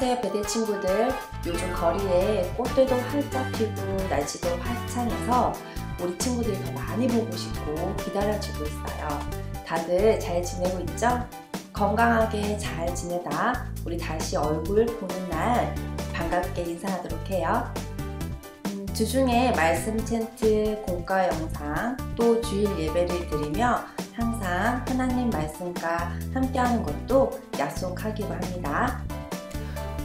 안녕하세요 베드 친구들. 요즘 거리에 꽃들도 활짝 피고 날씨도 화창해서 우리 친구들이 더 많이 보고 싶고 기다려주고 있어요. 다들 잘 지내고 있죠? 건강하게 잘 지내다 우리 다시 얼굴 보는 날 반갑게 인사하도록 해요. 주중에 말씀 챈트 공과 영상 또 주일 예배를 드리며 항상 하나님 말씀과 함께하는 것도 약속하기로 합니다.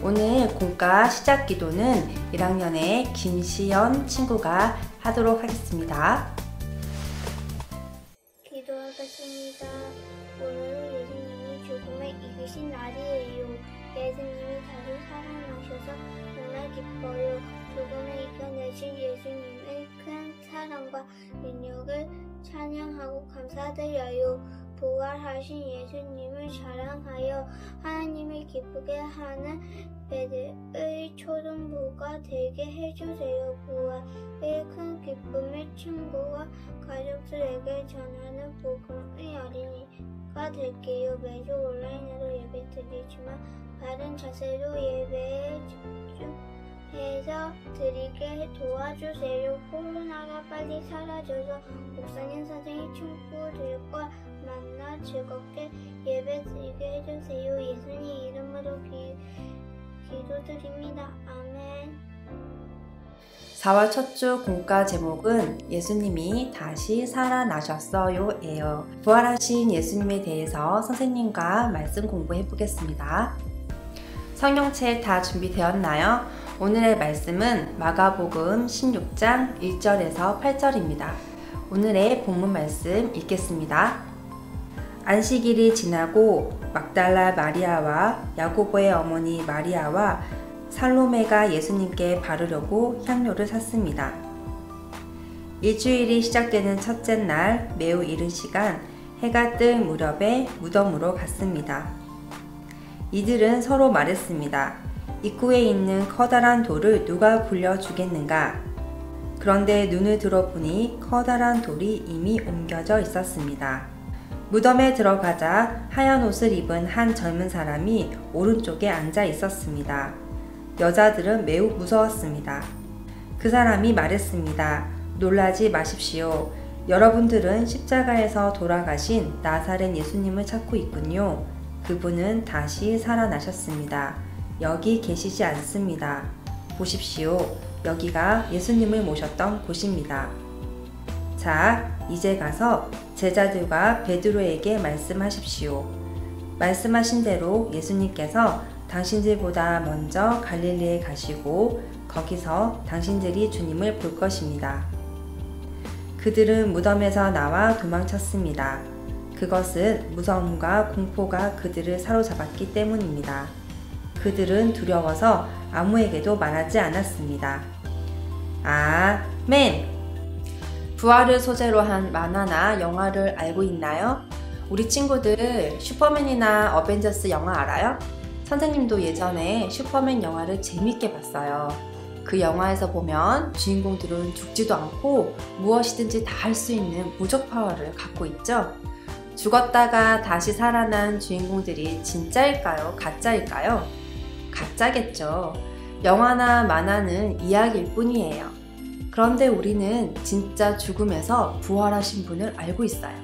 오늘 공과 시작 기도는 1학년의 김시연 친구가 하도록 하겠습니다. 기도하겠습니다. 오늘은 예수님이 죽음을 이기신 날이에요. 예수님이 다시 살아나셔서 정말 기뻐요. 죽음을 이겨내신 예수님의 큰 사랑과 능력을 찬양하고 감사드려요. 부활하신 예수님을 자랑하여 하나님을 기쁘게 하는 베드의 초등부가 되게 해주세요. 부활의 큰 기쁨을 친구와 가족들에게 전하는 복음의 어린이가 될게요. 매주 온라인으로 예배 드리지만 바른 자세로 예배에 집중해서 드리게 도와주세요. 코로나가 빨리 사라져서 목사님 선생님 친구들과 만나 즐겁게 예배 드리게 해주세요. 예수님 이름으로 기도드립니다. 아멘. 4월 첫 주 공과 제목은 예수님이 다시 살아나셨어요 예요. 부활하신 예수님에 대해서 선생님과 말씀 공부해 보겠습니다. 성경책 다 준비되었나요? 오늘의 말씀은 마가복음 16장 1절에서 8절입니다. 오늘의 본문 말씀 읽겠습니다. 안식일이 지나고 막달라 마리아와 야고보의 어머니 마리아와 살로메가 예수님께 바르려고 향료를 샀습니다. 일주일이 시작되는 첫째 날 매우 이른 시간 해가 뜰 무렵에 무덤으로 갔습니다. 이들은 서로 말했습니다. 입구에 있는 커다란 돌을 누가 굴려주겠는가? 그런데 눈을 들어보니 커다란 돌이 이미 옮겨져 있었습니다. 무덤에 들어가자 하얀 옷을 입은 한 젊은 사람이 오른쪽에 앉아 있었습니다. 여자들은 매우 무서웠습니다. 그 사람이 말했습니다. 놀라지 마십시오. 여러분들은 십자가에서 돌아가신 나사렛 예수님을 찾고 있군요. 그분은 다시 살아나셨습니다. 여기 계시지 않습니다. 보십시오. 여기가 예수님을 모셨던 곳입니다. 자, 이제 가서 제자들과 베드로에게 말씀하십시오. 말씀하신 대로 예수님께서 당신들보다 먼저 갈릴리에 가시고 거기서 당신들이 주님을 볼 것입니다. 그들은 무덤에서 나와 도망쳤습니다. 그것은 무서움과 공포가 그들을 사로잡았기 때문입니다. 그들은 두려워서 아무에게도 말하지 않았습니다. 아멘! 부활을 소재로 한 만화나 영화를 알고 있나요? 우리 친구들 슈퍼맨이나 어벤져스 영화 알아요? 선생님도 예전에 슈퍼맨 영화를 재밌게 봤어요. 그 영화에서 보면 주인공들은 죽지도 않고 무엇이든지 다 할 수 있는 무적 파워를 갖고 있죠? 죽었다가 다시 살아난 주인공들이 진짜일까요? 가짜일까요? 가짜겠죠. 영화나 만화는 이야기일 뿐이에요. 그런데 우리는 진짜 죽음에서 부활하신 분을 알고 있어요.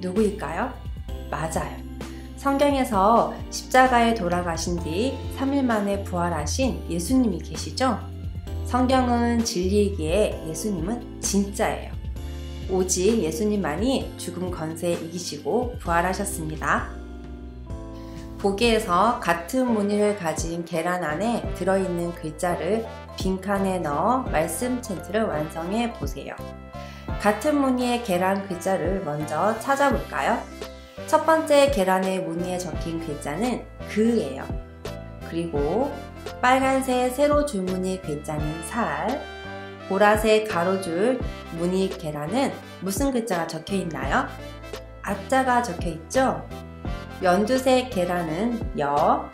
누구일까요? 맞아요. 성경에서 십자가에 돌아가신 뒤 3일 만에 부활하신 예수님이 계시죠? 성경은 진리이기에 예수님은 진짜예요. 오직 예수님만이 죽음 권세 이기시고 부활하셨습니다. 보기에서 같은 무늬를 가진 계란 안에 들어있는 글자를 빈칸에 넣어 말씀 챈트를 완성해 보세요. 같은 무늬의 계란 글자를 먼저 찾아볼까요? 첫 번째 계란의 무늬에 적힌 글자는 그예요. 그리고 빨간색 세로 줄무늬 글자는 살, 보라색 가로줄 무늬 계란은 무슨 글자가 적혀 있나요? 아자가 적혀 있죠? 연두색 계란은 여,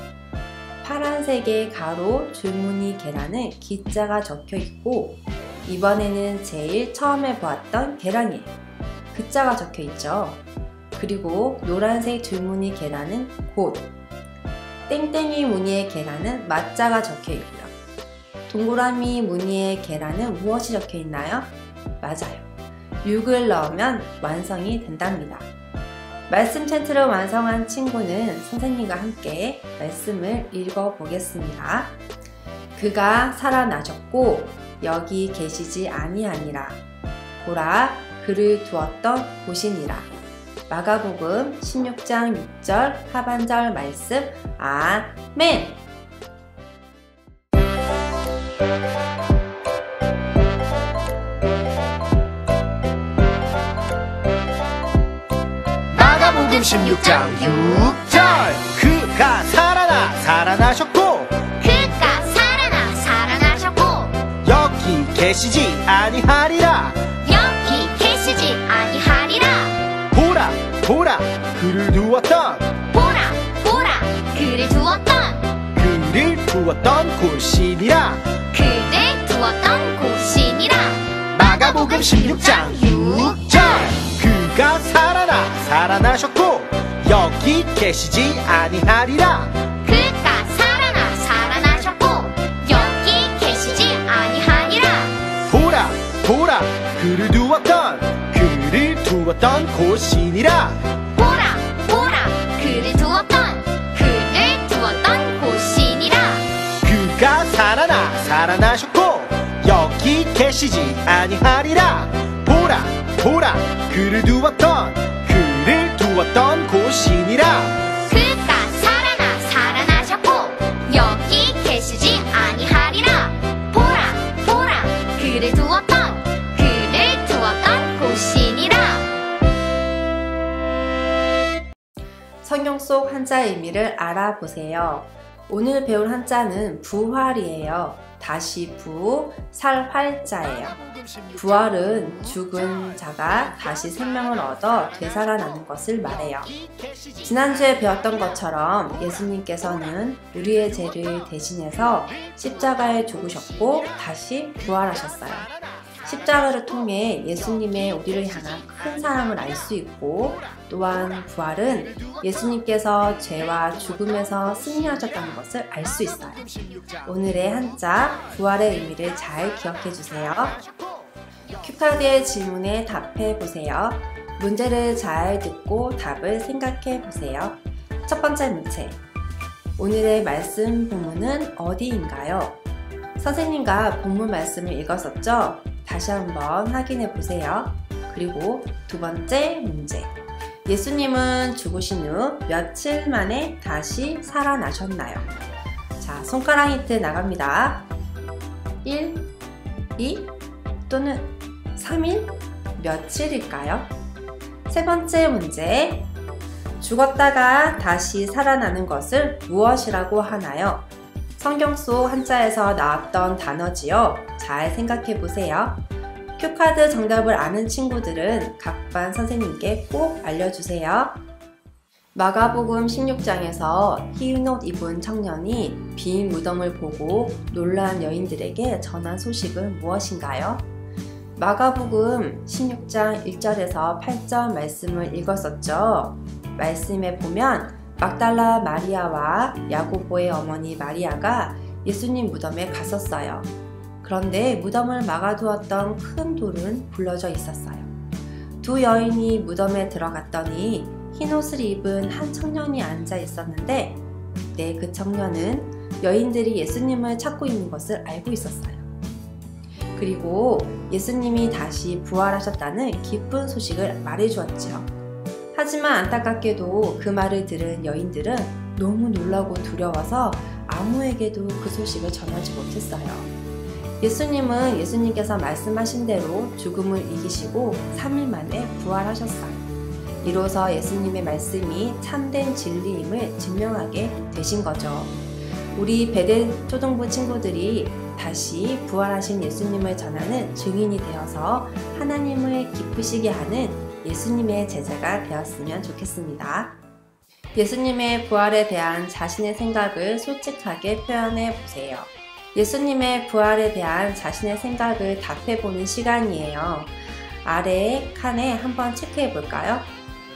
파란색의 가로 줄무늬 계란은 기자가 적혀 있고 이번에는 제일 처음에 보았던 계란이에요. 글자가 적혀 있죠. 그리고 노란색 줄무늬 계란은 곧, 땡땡이 무늬의 계란은 맞자가 적혀 있고요. 동그라미 무늬의 계란은 무엇이 적혀 있나요? 맞아요. 6을 넣으면 완성이 된답니다. 말씀 챈트를 완성한 친구는 선생님과 함께 말씀을 읽어보겠습니다. 그가 살아나셨고 여기 계시지 아니하니라. 보라, 그를 두었던 곳이니라. 마가복음 16장 6절 하반절 말씀. 아멘. 마가복음 16장 6절 그가 살아나셨고 여기 계시지 아니하리라. 보라 그를 두었던 곳이니라. 마가복음 16장 6절 그가 살아나셨고 여기 계시지 아니하리라. 보라 그를 두었던 곳이니라. 그가 살아나셨고 여기 계시지 아니하리라. 보라 그를 두었던 곳이니라. 성경 속 한자의 의미를 알아보세요. 오늘 배울 한자는 부활이에요. 다시 살활자예요. 부활은 죽은 자가 다시 생명을 얻어 되살아나는 것을 말해요. 지난주에 배웠던 것처럼 예수님께서는 우리의 죄를 대신해서 십자가에 죽으셨고 다시 부활하셨어요. 십자가를 통해 예수님의 우리를 향한 큰 사랑을 알 수 있고, 또한 부활은 예수님께서 죄와 죽음에서 승리하셨다는 것을 알 수 있어요. 오늘의 한자 부활의 의미를 잘 기억해 주세요. 큐카드의 질문에 답해 보세요. 문제를 잘 듣고 답을 생각해 보세요. 첫 번째 문제. 오늘의 말씀 본문은 어디인가요? 선생님과 본문 말씀을 읽었었죠? 다시 한번 확인해 보세요. 그리고 두 번째 문제. 예수님은 죽으신 후 며칠 만에 다시 살아나셨나요? 자, 손가락 힌트 나갑니다. 1, 2 또는 3일? 며칠일까요? 세 번째 문제. 죽었다가 다시 살아나는 것을 무엇이라고 하나요? 성경 속 한자에서 나왔던 단어지요. 잘 생각해 보세요. 큐카드 정답을 아는 친구들은 각반 선생님께 꼭 알려주세요. 마가복음 16장에서 흰 옷 입은 청년이 빈 무덤을 보고 놀란 여인들에게 전한 소식은 무엇인가요? 마가복음 16장 1절에서 8절 말씀을 읽었었죠. 말씀에 보면 막달라 마리아와 야고보의 어머니 마리아가 예수님 무덤에 갔었어요. 그런데 무덤을 막아두었던 큰 돌은 굴러져 있었어요. 두 여인이 무덤에 들어갔더니 흰옷을 입은 한 청년이 앉아 있었는데, 그 청년은 여인들이 예수님을 찾고 있는 것을 알고 있었어요. 그리고 예수님이 다시 부활하셨다는 기쁜 소식을 말해주었죠. 하지만 안타깝게도 그 말을 들은 여인들은 너무 놀라고 두려워서 아무에게도 그 소식을 전하지 못했어요. 예수님은 예수님께서 말씀하신 대로 죽음을 이기시고 3일 만에 부활하셨어요. 이로써 예수님의 말씀이 참된 진리임을 증명하게 되신 거죠. 우리 베델 초등부 친구들이 다시 부활하신 예수님을 전하는 증인이 되어서 하나님을 기쁘시게 하는 예수님의 제자가 되었으면 좋겠습니다. 예수님의 부활에 대한 자신의 생각을 솔직하게 표현해 보세요. 예수님의 부활에 대한 자신의 생각을 답해보는 시간이에요. 아래 칸에 한번 체크해 볼까요?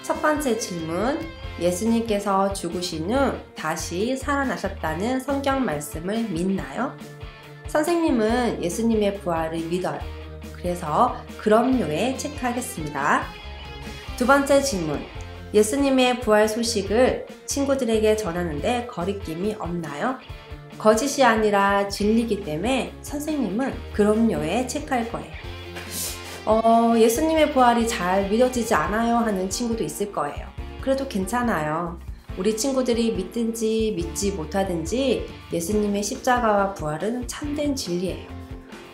첫 번째 질문, 예수님께서 죽으신 후 다시 살아나셨다는 성경 말씀을 믿나요? 선생님은 예수님의 부활을 믿어요. 그래서 그럼요에 체크하겠습니다. 두 번째 질문, 예수님의 부활 소식을 친구들에게 전하는데 거리낌이 없나요? 거짓이 아니라 진리이기 때문에 선생님은 그럼요에 체크할 거예요. 예수님의 부활이 잘 믿어지지 않아요 하는 친구도 있을 거예요. 그래도 괜찮아요. 우리 친구들이 믿든지 믿지 못하든지 예수님의 십자가와 부활은 참된 진리예요.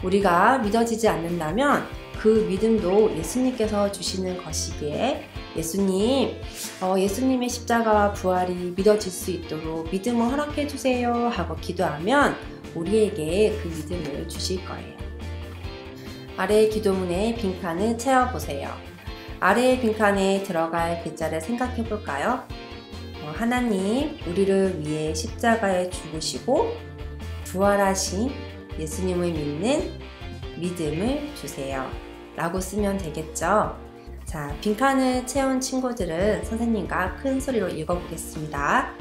우리가 믿어지지 않는다면 그 믿음도 예수님께서 주시는 것이기에 예수님의 십자가와 부활이 믿어질 수 있도록 믿음을 허락해 주세요 하고 기도하면 우리에게 그 믿음을 주실 거예요. 아래의 기도문의 빈칸을 채워보세요. 아래의 빈칸에 들어갈 글자를 생각해 볼까요? 하나님, 우리를 위해 십자가에 죽으시고 부활하신 예수님을 믿는 믿음을 주세요 라고 쓰면 되겠죠? 자, 빈칸을 채운 친구들은 선생님과 큰 소리로 읽어보겠습니다.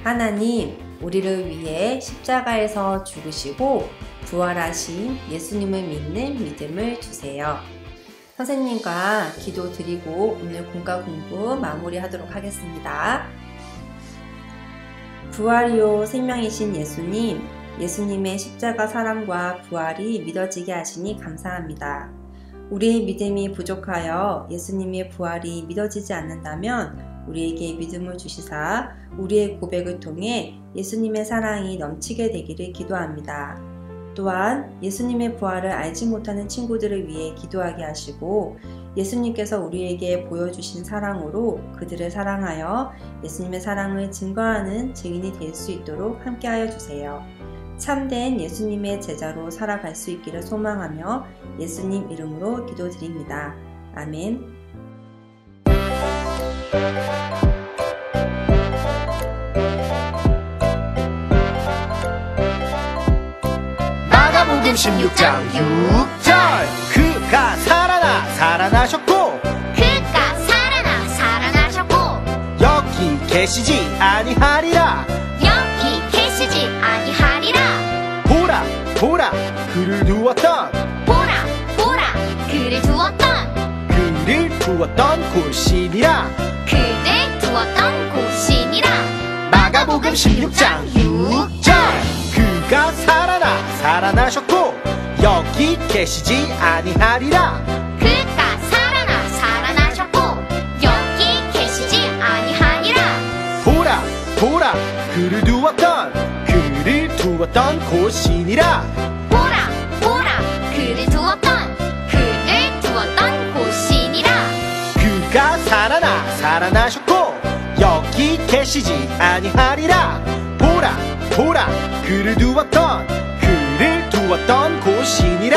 하나님, 우리를 위해 십자가에서 죽으시고 부활하신 예수님을 믿는 믿음을 주세요. 선생님과 기도 드리고 오늘 공과 공부 마무리하도록 하겠습니다. 부활이요 생명이신 예수님, 예수님의 십자가 사랑과 부활이 믿어지게 하시니 감사합니다. 우리의 믿음이 부족하여 예수님의 부활이 믿어지지 않는다면 우리에게 믿음을 주시사 우리의 고백을 통해 예수님의 사랑이 넘치게 되기를 기도합니다. 또한 예수님의 부활을 알지 못하는 친구들을 위해 기도하게 하시고 예수님께서 우리에게 보여주신 사랑으로 그들을 사랑하여 예수님의 사랑을 증거하는 증인이 될 수 있도록 함께하여 주세요. 참된 예수님의 제자로 살아갈 수 있기를 소망하며 예수님 이름으로 기도드립니다. 아멘. 마가복음 16장 6절 그가 살아나셨고 그가 살아나셨고 여기 계시지 아니하리라 여기 계시지 아니하리라. 보라 그를 두었던 그를 두었던 곳이니라 마가복음 16장 6절 그가 살아나셨고 여기 계시지 아니하리라 그가 살아나셨고 여기 계시지 아니하니라. 보라 그를 두었던 곳이니라 보라 그를 두었던 곳이니라. 그가 살아나셨고 여기 계시지 아니하리라 보라 그를 두었던 곳이니라